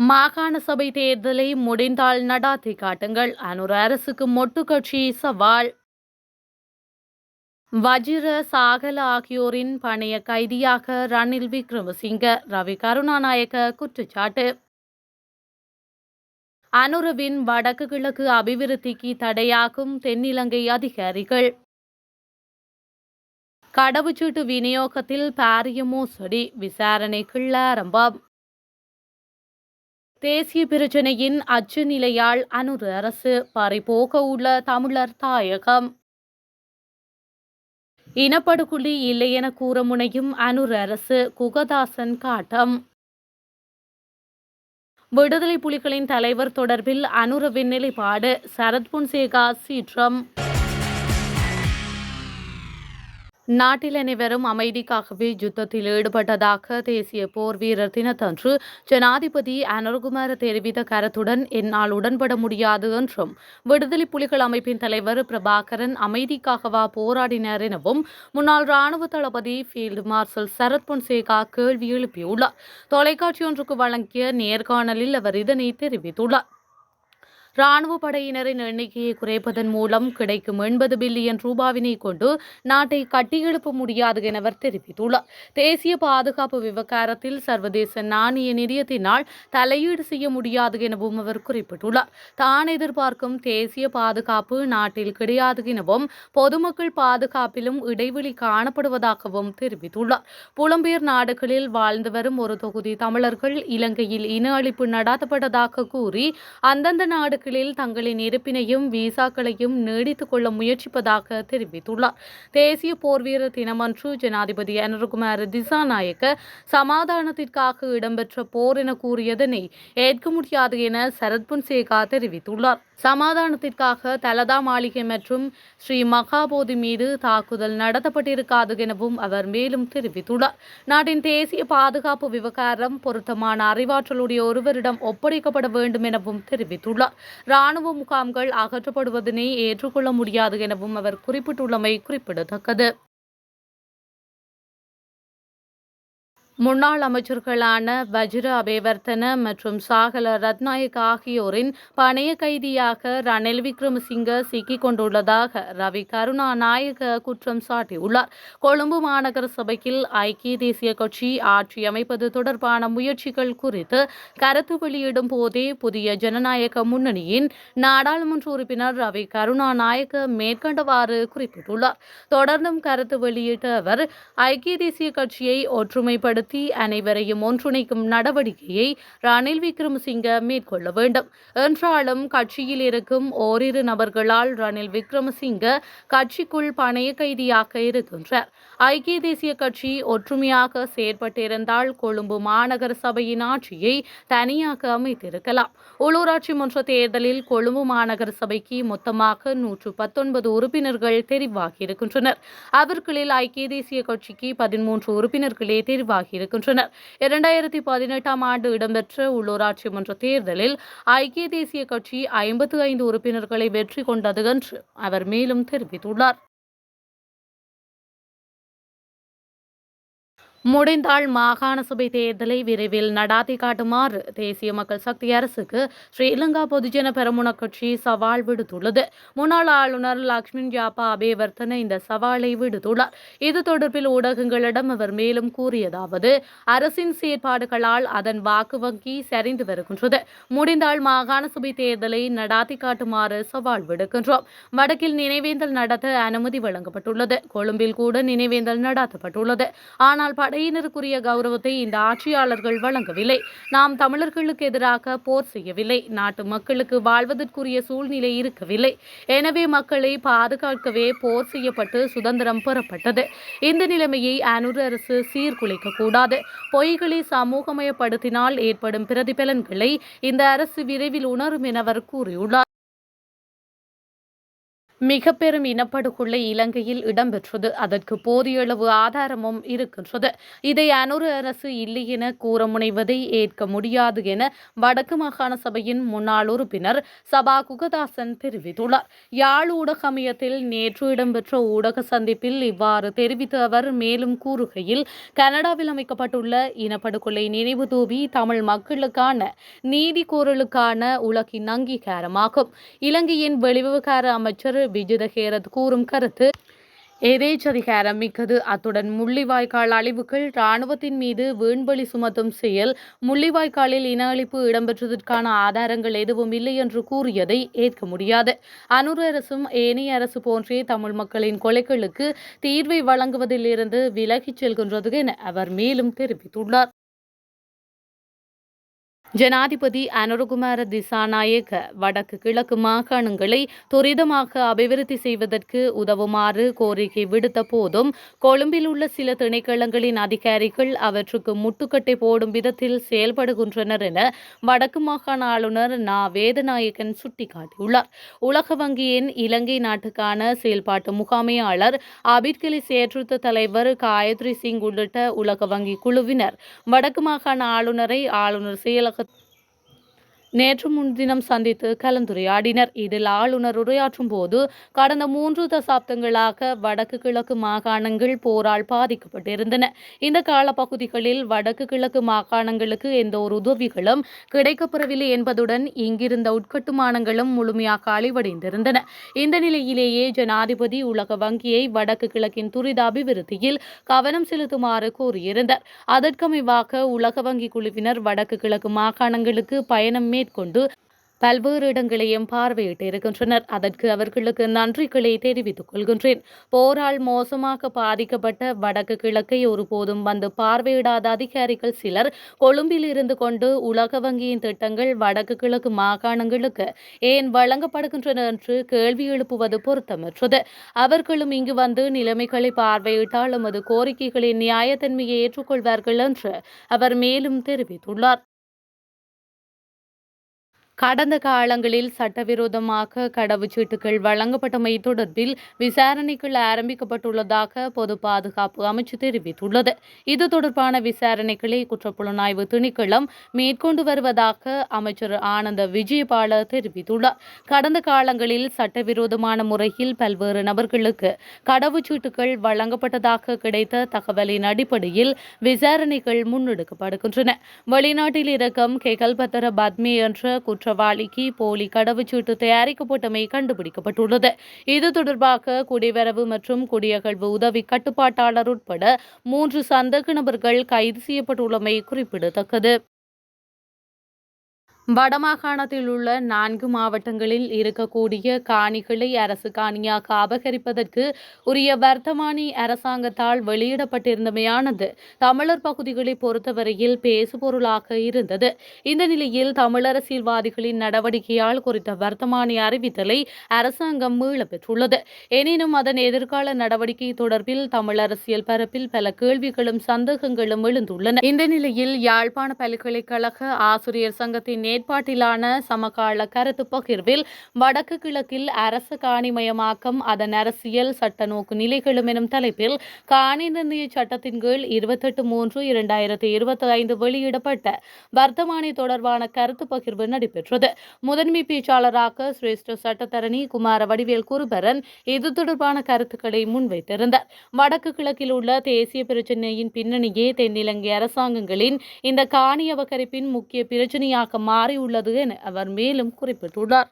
மாகாண சபை தேர்தலை முடிந்தால் நடாத்தி காட்டுங்கள். அனுர அரசுக்கு மொட்டு கட்சி சவால். வஜிர சாகல ஆகியோரின் பணைய கைதியாக ரணில் விக்ரமசிங்க, ரவி கருணாநாயக்க குற்றச்சாட்டு. அனுரவின் வடக்கு கிழக்கு அபிவிருத்திக்கு தடையாகும் தென்னிலங்கை அதிகாரிகள். கடவுச்சீட்டு விநியோகத்தில் பாரிய மோசடி, விசாரணைக்குள் ஆரம்பம். தேசிய பிரச்சினையின் அச்சு நிலையால் அனுர அரசு பறிபோக உள்ள தமிழர் தாயகம். இனப்படுகொலை இல்லை என கூற முனையும் அனுர அரசு, குகதாசன் காட்டம். விடுதலை புலிகளின் தலைவர் தொடர்பில் அனுரவின் நிலைப்பாடு, சரத் பொன்சேகா சீற்றம். நாட்டில் அனைவரும் அமைதிக்காகவே யுத்தத்தில் ஈடுபட்டதாக தேசிய போர் வீரர் தினத்தன்று ஜனாதிபதி அனுரகுமார தெரிவித்த கருத்துடன் என்னால் உடன்பட முடியாது என்றும், விடுதலை புலிகள் அமைப்பின் தலைவர் பிரபாகரன் அமைதிக்காகவா போராடினார் எனவும் முன்னாள் ராணுவ தளபதி ஃபீல்டு மார்ஷல் சரத் பொன்சேகா கேள்வி எழுப்பியுள்ளார். தொலைக்காட்சி ஒன்றுக்கு வழங்கிய நேர்காணலில் அவர் இதனை தெரிவித்துள்ளார். ராணுவ படையினரின் எண்ணிக்கையை குறைப்பதன் மூலம் கிடைக்கும் 80 பில்லியன் ரூபாவினை கொண்டு நாட்டை கட்டியெழுப்ப முடியாது என அவர் தெரிவித்துள்ளார். தேசிய பாதுகாப்பு விவகாரத்தில் சர்வதேச நாணய நிதியத்தினால் தலையீடு செய்ய முடியாது எனவும் அவர் குறிப்பிட்டுள்ளார். தான் எதிர்பார்க்கும் தேசிய பாதுகாப்பு நாட்டில் கிடையாது எனவும், பொதுமக்கள் பாதுகாப்பிலும் இடைவெளி காணப்படுவதாகவும் தெரிவித்துள்ளார். புலம்பெயர் நாடுகளில் வாழ்ந்து வரும் ஒரு தொகுதி தமிழர்கள் இலங்கையில் இன அழிப்பு நடத்தப்பட்டதாக கூறி அந்தந்த நாடு தங்களின் இருப்பினையும் விசாக்களையும் நீடித்துக் கொள்ள முயற்சிப்பதாக தெரிவித்துள்ளார். தேசிய போர் வீரர் தினமன்று ஜனாதிபதி அனுரகுமார திசாநாயக்க சமாதானத்திற்காக இடம்பெற்ற போர் என கூறியதனை ஏற்க முடியாது என சரத் பொன்சேகா தெரிவித்துள்ளார். சமாதானத்திற்காக தலதா மாளிகை மற்றும் ஸ்ரீ மகாபோதி மீது தாக்குதல் நடத்தப்பட்டிருக்காது எனவும் அவர் மேலும் தெரிவித்துள்ளார். நாட்டின் தேசிய பாதுகாப்பு விவகாரம் பொருத்தமான அறிவாற்றலுடைய ஒருவரிடம் ஒப்படைக்கப்பட வேண்டும் எனவும் தெரிவித்துள்ளார். ராணுவ முகாம்கள் அகற்றப்படுவதனை ஏற்றுக்கொள்ள முடியாது எனவும் அவர் குறிப்பிட்டுள்ளமை குறிப்பிடத்தக்கது. முன்னாள் அமைச்சர்களான வஜிர அபேவர்த்தன மற்றும் சாகல ரத்நாயக் ஆகியோரின் பணைய கைதியாக ரணில் விக்ரமசிங்க சிக்கிக் கொண்டுள்ளதாக ரவி கருணாநாயக்க குற்றம் சாட்டியுள்ளார். கொழும்பு மாநகர சபையில் ஐக்கிய தேசிய கட்சி ஆட்சி அமைப்பது தொடர்பான முயற்சிகள் குறித்து கருத்து வெளியிடும் போதே புதிய ஜனநாயக முன்னணியின் நாடாளுமன்ற உறுப்பினர் ரவி கருணாநாயக்க மேற்கண்டவாறு குறிப்பிட்டுள்ளார். தொடர்ந்தும் கருத்து வெளியிட்ட அவர், ஐக்கிய தேசிய கட்சியை ஒற்றுமைப்படுத்த அனைவரையும் ஒன்றிணைக்கும் நடவடிக்கையை ரணில் விக்ரமசிங்க மேற்கொள்ள வேண்டும். என்றாலும் கட்சியில் இருக்கும் ஓரிரு நபர்களால் ரணில் விக்ரமசிங்க கட்சிக்குள் பணைய கைதியாக இருக்கின்றார். ஐக்கிய தேசிய கட்சி ஒற்றுமையாக செயற்பட்டிருந்தால் கொழும்பு மாநகர சபையின் ஆட்சியை தனியாக அமைத்திருக்கலாம். உள்ளூராட்சி மன்ற தேர்தலில் கொழும்பு மாநகர சபைக்கு மொத்தமாக 119 உறுப்பினர்கள் தெரிவாகியிருக்கின்றனர். அவர்களில் ஐக்கிய தேசிய கட்சிக்கு 13 உறுப்பினர்களே தெரிவாகி இருக்கின்றனர். 2018 ஆண்டு இடம்பெற்ற உள்ளூராட்சி மன்ற தேர்தலில் ஐக்கிய தேசிய கட்சி 55 உறுப்பினர்களை வெற்றி கொண்டது என்று அவர் மேலும் தெரிவித்துள்ளார். முடிந்தால் மாகாண சபை தேர்தலை விரைவில் நடாத்தி காட்டுமாறு தேசிய மக்கள் சக்தி அரசுக்கு ஸ்ரீலங்கா பொதுஜன பெரமுன கட்சி சவால் விடுத்துள்ளது. முன்னாள் ஆளுநர் லக்ஷ்மன் ஜாப்பா அபேவர்த்தன இந்த சவாலை விடுத்துள்ளார். இது தொடர்பில் ஊடகங்களிடம் அவர் மேலும் கூறியதாவது, அரசின் செயற்பாடுகளால் அதன் வாக்கு வங்கி சரிந்து வருகின்றது. முடிந்தால் மாகாண சபை தேர்தலை நடாத்தி காட்டுமாறு சவால் விடுக்கின்றோம். வடக்கில் நினைவேந்தல் நடத்த அனுமதி வழங்கப்பட்டுள்ளது. கொழும்பில் கூட நினைவேந்தல் நடத்தப்பட்டுள்ளது. ஆனால் படையினருக்குரிய கௌரவத்தை இந்த ஆட்சியாளர்கள் வழங்கவில்லை. நாம் தமிழர்களுக்கு எதிராக போர் செய்யவில்லை. நாட்டு மக்களுக்கு வாழ்வதற்குரிய சூழ்நிலை இருக்கவில்லை. எனவே மக்களை பாதுகாக்கவே போர் செய்யப்பட்டு சுதந்திரம் பெறப்பட்டது. இந்த நிலைமையை அனுர அரசு சீர்குலைக்க கூடாது. பொய்களை சமூகமயப்படுத்தினால் ஏற்படும் பிரதிபலன்களை இந்த அரசு விரைவில் உணரும் என அவர் கூறியுள்ளார். மிக பெரும் இனப்படுகொலை இலங்கையில் இடம்பெற்றது. அதற்கு போதிய அளவு ஆதாரமும் இருக்கின்றது. இதை அனுர அரசு இல்லை என கூற முனைவதை ஏற்க முடியாது என வடக்கு மாகாண சபையின் முன்னாள் உறுப்பினர் சபா குகதாசன் தெரிவித்துள்ளார். யாழ் ஊடக அமையத்தில் நேற்று இடம்பெற்ற ஊடக சந்திப்பில் இவ்வாறு தெரிவித்த அவர் மேலும் கூறுகையில், கனடாவில் அமைக்கப்பட்டுள்ள இனப்படுகொலை நினைவு தூவி தமிழ் மக்களுக்கான நீதி கோரலுக்கான உலகின் அங்கீகாரமாகும். இலங்கையின் வெளிவிவகார அமைச்சர் விஜித ஹேரத் கூறும் கருத்து எதேச்சதிகாரம் மிக்கது. அத்துடன் முள்ளிவாய்க்கால் அழிவுகள் இராணுவத்தின் மீது வீண்பலி சுமத்தும் செயல். முள்ளிவாய்க்காலில் இன அழிப்பு இடம்பெற்றதற்கான ஆதாரங்கள் எதுவும் இல்லை என்று கூறியதை ஏற்க முடியாது. அனுர அரசும் ஏனைய அரசு போன்றே தமிழ் மக்களின் கொலைகளுக்கு தீர்வை வழங்குவதிலிருந்து விலகிச் செல்கின்றது என அவர் மேலும் தெரிவித்துள்ளார். ஜனாதிபதி அனுரகுமார திசாநாயக்க வடக்கு கிழக்கு மாகாணங்களை துரிதமாக அபிவிருத்தி செய்வதற்கு உதவுமாறு கோரிக்கை விடுத்த போதும் கொழும்பில் உள்ள சில திணைக்களங்களின் அதிகாரிகள் அவற்றுக்கு முட்டுக்கட்டை போடும் விதத்தில் செயல்படுகின்றனர் என வடக்கு மாகாண ஆளுநர் நா. வேதநாயகன் சுட்டிக்காட்டியுள்ளார். உலக வங்கியின் இலங்கை நாட்டுக்கான செயல்பாட்டு முகாமையாளர் அபிட்கலி செயற்றுத்த தலைவர் காயத்ரி சிங் உள்ளிட்ட உலக வங்கி குழுவினர் வடக்கு மாகாண ஆளுநரை ஆளுநர் செயலக நேற்று முன்தினம் சந்தித்து கலந்துரையாடினர். இதில் ஆளுநர் உரையாற்றும் போது, கடந்த 3 தசாப்தங்களாக வடக்கு கிழக்கு மாகாணங்கள் போரால் பாதிக்கப்பட்டிருந்தன. இந்த காலப்பகுதிகளில் வடக்கு கிழக்கு மாகாணங்களுக்கு எந்த ஒரு உதவிகளும் கிடைக்கப்பெறவில்லை என்பதுடன் இங்கிருந்த உட்கட்டுமானங்களும் முழுமையாக அழிவடைந்திருந்தன. இந்த நிலையிலேயே ஜனாதிபதி உலக வங்கியை வடக்கு கிழக்கின் துரித அபிவிருத்தியில் கவனம் செலுத்துமாறு கூறியிருந்தார். அதற்கமைவாக உலக வங்கி குழுவினர் வடக்கு கிழக்கு மாகாணங்களுக்கு பயணம் மேற்கொண்டு பல்வேறு இடங்களையும் பார்வையிட்டு இருக்கின்றனர். அதற்கு அவர்களுக்கு நன்றிகளை தெரிவித்துக் கொள்கின்றேன். போரால் மோசமாக பாதிக்கப்பட்ட வடக்கு கிழக்கை ஒருபோதும் வந்து பார்வையிடாத அதிகாரிகள் சிலர் கொழும்பில் இருந்து கொண்டு உலக வங்கியின் திட்டங்கள் வடக்கு கிழக்கு மாகாணங்களுக்கு ஏன் வழங்கப்படுகின்றன என்று கேள்வி எழுப்புவது பொருத்தமற்றது. அவர்களும் இங்கு வந்து நிலைமைகளை பார்வையிட்டால் எமது கோரிக்கைகளின் நியாயத்தன்மையை ஏற்றுக்கொள்வார்கள் என்று அவர் மேலும் தெரிவித்துள்ளார். கடந்த காலங்களில் சட்டவிரோதமாக கடவுச்சீட்டுகள் வழங்கப்பட்டமை தொடர்பில் விசாரணைகள் ஆரம்பிக்கப்பட்டுள்ளதாக பொது பாதுகாப்பு அமைச்சு தெரிவித்துள்ளது. இது தொடர்பான விசாரணைகளை குற்றப்புலனாய்வு திணைக்களம் மேற்கொண்டு வருவதாக அமைச்சர் ஆனந்த விஜயபால தெரிவித்துள்ளார். கடந்த காலங்களில் சட்டவிரோதமான முறையில் பல்வேறு நபர்களுக்கு கடவுச்சீட்டுகள் வழங்கப்பட்டதாக கிடைத்த தகவலின் அடிப்படையில் விசாரணைகள் முன்னெடுக்கப்படுகின்றன. வெளிநாட்டில் இருக்கும் கெகல்பத்தர பத்மே என்ற குற்றவாளிக்கு போலி கடவுச்சீட்டு தயாரிக்கப்பட்டமை கண்டுபிடிக்கப்பட்டுள்ளது. இது தொடர்பாக குடிவரவு மற்றும் குடியகழ்வு உதவி கட்டுப்பாட்டாளர் உட்பட 3 சந்தேக நபர்கள் கைது செய்யப்பட்டுள்ளமை குறிப்பிடத்தக்கது. வடமாகாணத்தில் உள்ள 4 மாவட்டங்களில் இருக்கக்கூடிய காணிகளை அரசு காணியாக அபகரிப்பதற்கு உரிய வர்த்தமானி அரசாங்கத்தால் வெளியிடப்பட்டிருந்தமையானது தமிழர் பகுதிகளை பொறுத்தவரையில் பேசுபொருளாக இருந்தது. இந்த நிலையில் தமிழ் அரசியல்வாதிகளின் நடவடிக்கையால் குறித்த வர்த்தமானி அறிவித்தலை அரசாங்கம் மீளப் பெற்றுள்ளது. எனினும் அதன் எதிர்கால நடவடிக்கை தொடர்பில் தமிழ் அரசியல் பரப்பில் பல கேள்விகளும் சந்தேகங்களும் எழுந்துள்ளன. இந்த நிலையில் யாழ்ப்பாண பல்கலைக்கழக ஆசிரியர் சங்கத்தின் ஏற்பாட்டிலான சமகால கருத்து பகிர்வில் வடக்கு கிழக்கில் அரசு காணிமயமாக்கம் அதன் அரசியல் சட்ட நோக்கு நிலைகளும் எனும் தலைப்பில் காணி நிர்ணய சட்டத்தின் கீழ் 28/3/2025 வெளியிடப்பட்ட வர்த்தமானி தொடர்பான கருத்து பகிர்வு நடைபெற்றது. முதன்மை பேச்சாளராக சிரேஷ்ட சட்டத்தரணி குமார வடிவேல் குருபரன் இது தொடர்பான கருத்துக்களை முன்வைத்திருந்தார். வடக்கு கிழக்கில் உள்ள தேசிய பிரச்சினையின் பின்னணியே தென்னிலங்கை அரசாங்கங்களின் இந்த காணி அபகரிப்பின் முக்கிய பிரச்சினையாக மாறியுள்ளது என அவர் மேலும் குறிப்பிட்டுள்ளார்.